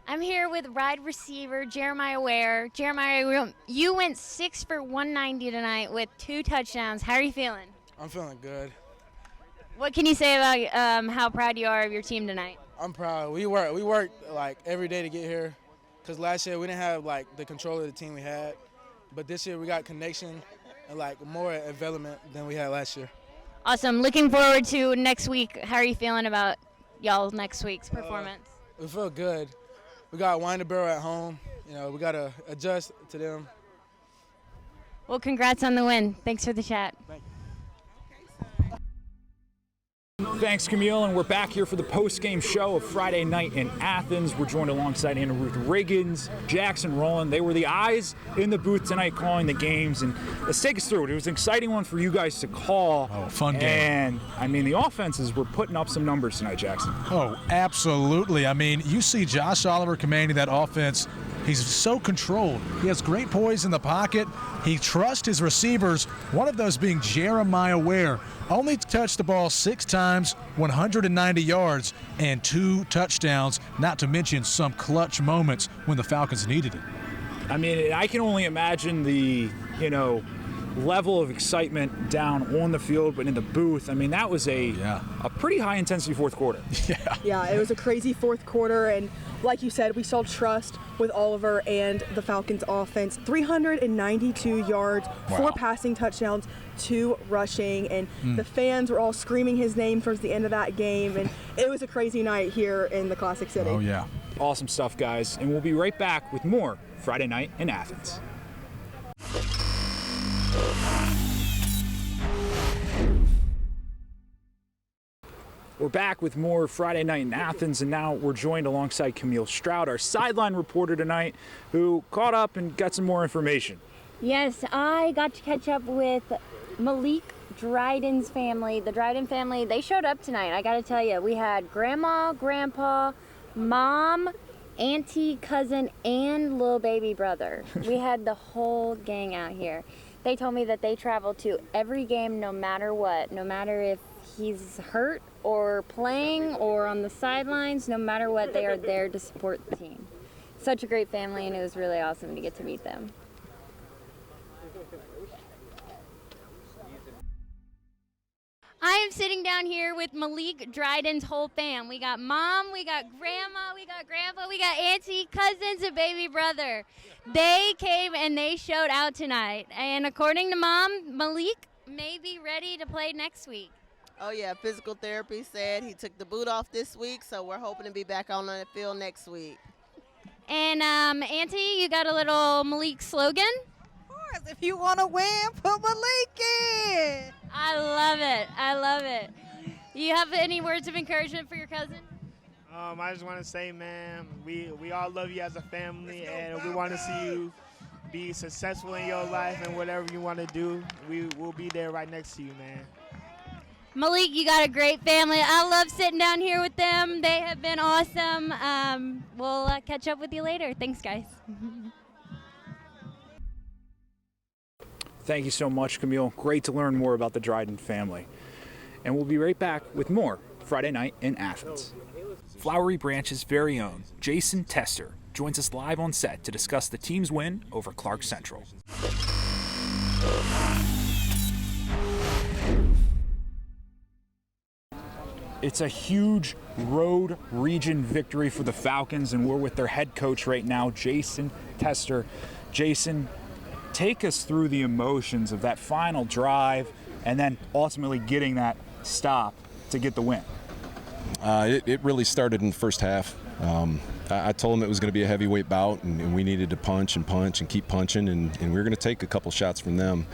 I'm here with wide receiver Jeremiah Ware. Jeremiah, you went 6 for 190 tonight with 2 touchdowns. How are you feeling? I'm feeling good. What can you say about how proud you are of your team tonight? I'm proud. We worked like every day to get here, because last year we didn't have like the control of the team we had, but this year we got connection and like more development than we had last year. Awesome. Looking forward to next week. How are you feeling about y'all next week's performance? We feel good. We got Winterboro at home. We got to adjust to them. Well, congrats on the win. Thanks for the chat. Thank you. Thanks, Camille, and we're back here for the post-game show of Friday Night in Athens. We're joined alongside Anna Ruth Riggins, Jackson Rowland. They were the eyes in the booth tonight calling the games, and let's take us through it. It was an exciting one for you guys to call. Oh, fun game. And, I mean, the offenses were putting up some numbers tonight, Jackson. Oh, absolutely. I mean, you see Josh Oliver commanding that offense. He's so controlled. He has great poise in the pocket. He trusts his receivers, one of those being Jeremiah Ware. Only touched the ball 6 times, 190 yards, and 2 touchdowns, not to mention some clutch moments when the Falcons needed it. I mean, I can only imagine the, level of excitement down on the field, but in the booth, I mean, that was a pretty high-intensity fourth quarter. Yeah, it was a crazy fourth quarter, and like you said, we saw trust with Oliver and the Falcons offense. 392 yards, wow. 4 passing touchdowns, 2 rushing, and the fans were all screaming his name towards the end of that game, and it was a crazy night here in the Classic City. Oh, yeah. Awesome stuff, guys, and we'll be right back with more Friday Night in Athens. We're back with more Friday Night in Athens, and now we're joined alongside Camille Stroud, our sideline reporter tonight, who caught up and got some more information. Yes, I got to catch up with Malik Dryden's family. The Dryden family, they showed up tonight. I got to tell you, we had grandma, grandpa, mom, auntie, cousin, and little baby brother. We had the whole gang out here. They told me that they travel to every game no matter what, no matter if he's hurt or playing or on the sidelines, no matter what, they are there to support the team. Such a great family, and it was really awesome to get to meet them. I am sitting down here with Malik Dryden's whole fam. We got mom, we got grandma, we got grandpa, we got auntie, cousins, and baby brother. They came and they showed out tonight. And according to mom, Malik may be ready to play next week. Oh, yeah, physical therapy said he took the boot off this week, so we're hoping to be back on the field next week. And auntie, you got a little Malik slogan? Of course, if you want to win, put Malik in. I love it. I love it. You have any words of encouragement for your cousin? I just want to say, man, we all love you as a family, and we want to see you be successful in your life and whatever you want to do. We will be there right next to you, man. Malik, you got a great family. I love sitting down here with them. They have been awesome. We'll catch up with you later. Thanks, guys. Thank you so much, Camille. Great to learn more about the Dryden family. And we'll be right back with more Friday Night in Athens. Flowery Branch's very own Jason Tester joins us live on set to discuss the team's win over Clarke Central. It's a huge road region victory for the Falcons, and we're with their head coach right now, Jason Tester. Jason, take us through the emotions of that final drive and then ultimately getting that stop to get the win. It really started in the first half. I told them it was going to be a heavyweight bout, and we needed to punch and keep punching, and we were going to take a couple shots from them.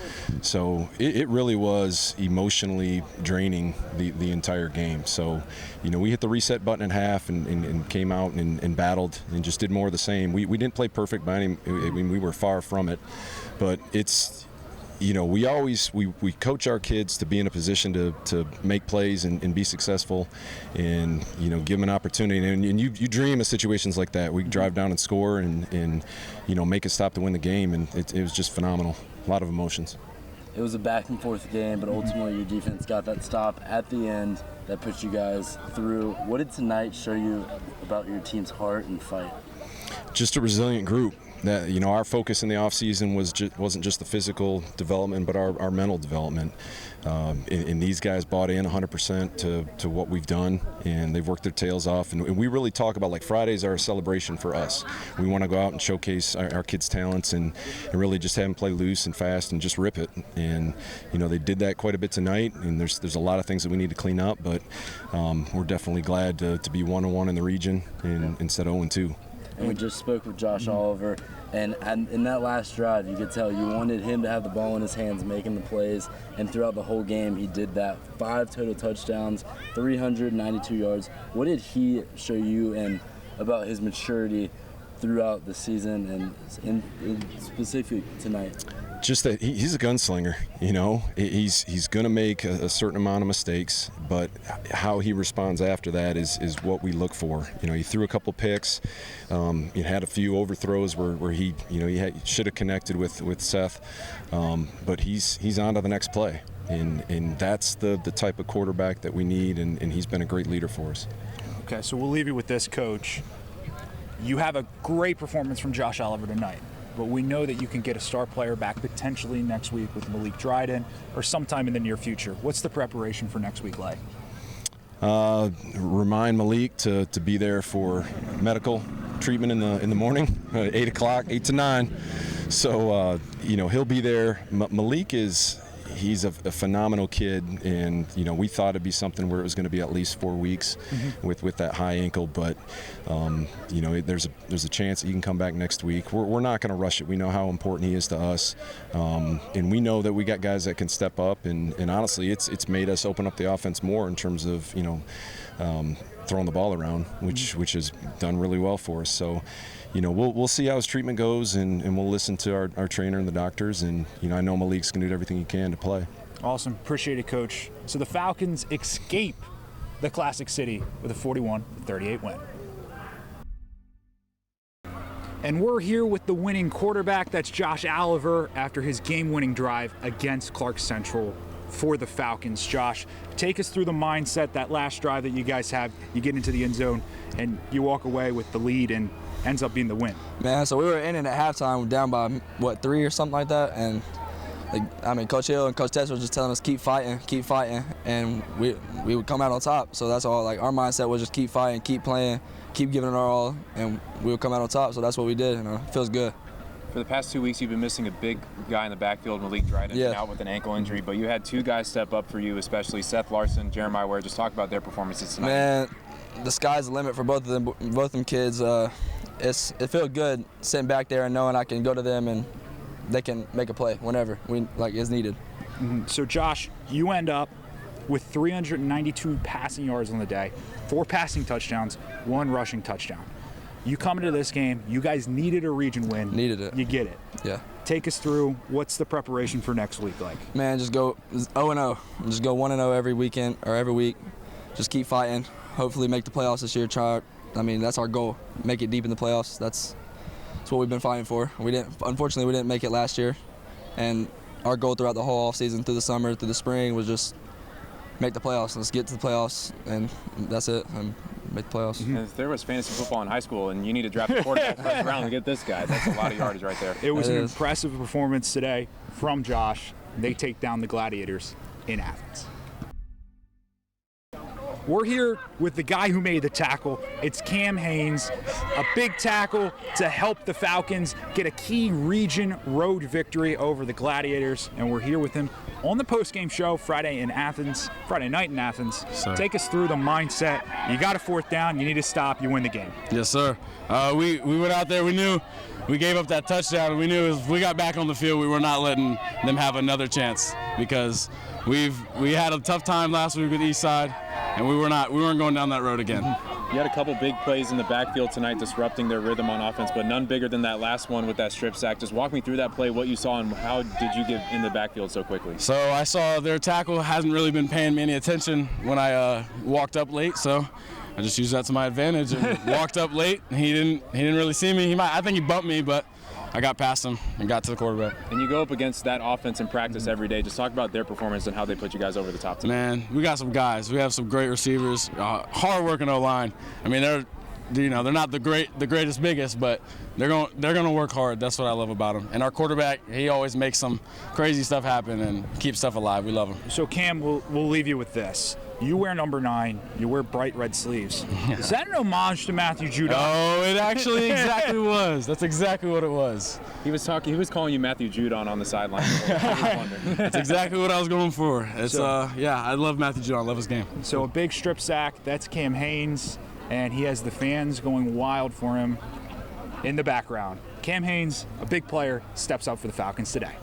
So it really was emotionally draining the entire game. So, we hit the reset button at half and came out and battled and just did more of the same. We didn't play perfect by any, we were far from it, but it's, we coach our kids to be in a position to make plays and be successful, and give them an opportunity. And you dream of situations like that. We drive down and score and make a stop to win the game, and it was just phenomenal. A lot of emotions. It was a back and forth game, but ultimately your defense got that stop at the end that pushed you guys through. What did tonight show you about your team's heart and fight? just a resilient group. That, you know, our focus in the offseason wasn't just the physical development, but our mental development. And these guys bought in 100% to what we've done, and they've worked their tails off. And we really talk about, like, Fridays are a celebration for us. We want to go out and showcase our kids' talents and really just have them play loose and fast and just rip it. And, you know, they did that quite a bit tonight, and there's a lot of things that we need to clean up, but we're definitely glad to be 1-1 in the region instead of 0-2. And we just spoke with Josh Oliver, and in that last drive, you could tell you wanted him to have the ball in his hands, making the plays, and throughout the whole game, he did that. 5 total touchdowns, 392 yards. What did he show you and about his maturity throughout the season and in specific tonight? Just that he's a gunslinger, you know. He's going to make a certain amount of mistakes, but how he responds after that is what we look for. You know, he threw a couple picks. He had a few overthrows where he should have connected with Sept, but he's on to the next play, and that's the type of quarterback that we need, and he's been a great leader for us. Okay, so we'll leave you with this, Coach. You have a great performance from Josh Oliver tonight, but we know that you can get a star player back potentially next week with Malik Dryden or sometime in the near future. What's the preparation for next week like? Remind Malik to be there for medical treatment in the morning, 8 o'clock, 8 to 9. So, you know, he'll be there. Malik he's a phenomenal kid, and, you know, we thought it'd be something where it was going to be at least 4 weeks with that high ankle, but you know, there's a chance he can come back next week. We're not going to rush it. We know how important he is to us, and we know that we got guys that can step up, and honestly, it's made us open up the offense more in terms of, you know, throwing the ball around, which has done really well for us. So, you know, we'll see how his treatment goes, and we'll listen to our trainer and the doctors, and, you know, I know Malik's going to do everything he can to play. Awesome. Appreciate it, Coach. So the Falcons escape the Classic City with a 41-38 win. And we're here with the winning quarterback. That's Josh Oliver after his game-winning drive against Clarke Central for the Falcons. Josh, take us through the mindset, that last drive that you guys have. You get into the end zone, and you walk away with the lead, and ends up being the win. Man, so we were in it at halftime, down by, 3 or something like that, and Coach Hill and Coach Tess were just telling us keep fighting, and we would come out on top. So that's all. Like, our mindset was just keep fighting, keep playing, keep giving it our all, and we would come out on top. So that's what we did, and it feels good. For the past 2 weeks, you've been missing a big guy in the backfield, Malik Dryden, out with an ankle injury, but you had 2 guys step up for you, especially Seth Larson, Jeremiah Ware. Just talk about their performances tonight. Man, the sky's the limit for both of them kids. It feels good sitting back there and knowing I can go to them and they can make a play whenever is needed. So Josh, you end up with 392 passing yards on the day, 4 passing touchdowns, 1 rushing touchdown. You come into this game, you guys needed a region win. Needed it. You get it. Yeah. Take us through, what's the preparation for next week like? Man, just go 0-0. Just go 1-0 every weekend or every week. Just keep fighting. Hopefully make the playoffs this year. That's our goal. Make it deep in the playoffs. That's what we've been fighting for. Unfortunately, we didn't make it last year. And our goal throughout the whole offseason, through the summer, through the spring, was just make the playoffs. Let's get to the playoffs, and that's it. And make the playoffs. And if there was fantasy football in high school and you need to draft a quarterback first round to get this guy, that's a lot of yardage right there. It was an impressive performance today from Josh. They take down the Gladiators in Athens. We're here with the guy who made the tackle. It's Cam Haynes, a big tackle to help the Falcons get a key region road victory over the Gladiators, and we're here with him on the postgame show Friday night in Athens. Sir. Take us through the mindset. You got a 4th down, you need to stop, you win the game. Yes, sir. We went out there, we knew we gave up that touchdown, and we knew if we got back on the field, we were not letting them have another chance, because we had a tough time last week with Eastside, and we weren't going down that road again. You had a couple big plays in the backfield tonight disrupting their rhythm on offense, but none bigger than that last one with that strip sack. Just walk me through that play, what you saw, and how did you get in the backfield so quickly? So I saw their tackle hasn't really been paying me any attention when I walked up late, so I just used that to my advantage and walked up late. He didn't really see me. I think he bumped me, but I got past him and got to the quarterback. And you go up against that offense in practice every day. Just talk about their performance and how they put you guys over the top tonight. Man, we got some guys. We have some great receivers, hard-working O-line. I mean, they're not the greatest, biggest, but they're going to work hard. That's what I love about them. And our quarterback, he always makes some crazy stuff happen and keeps stuff alive. We love him. So Cam, we'll leave you with this. You wear number 9. You wear bright red sleeves. Yeah. Is that an homage to Matthew Judon? Oh, it actually exactly was. That's exactly what it was. He was calling you Matthew Judon on the sideline. That's exactly what I was going for. It's I love Matthew Judon. I love his game. So a big strip sack. That's Cam Haynes, and he has the fans going wild for him in the background. Cam Haynes, a big player, steps up for the Falcons today.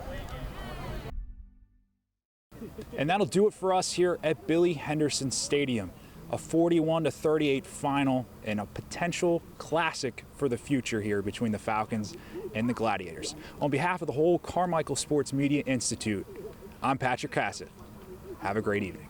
And that'll do it for us here at Billy Henderson Stadium. A 41-38 final and a potential classic for the future here between the Falcons and the Gladiators. On behalf of the whole Carmical Sports Media Institute, I'm Patrick Cassett. Have a great evening.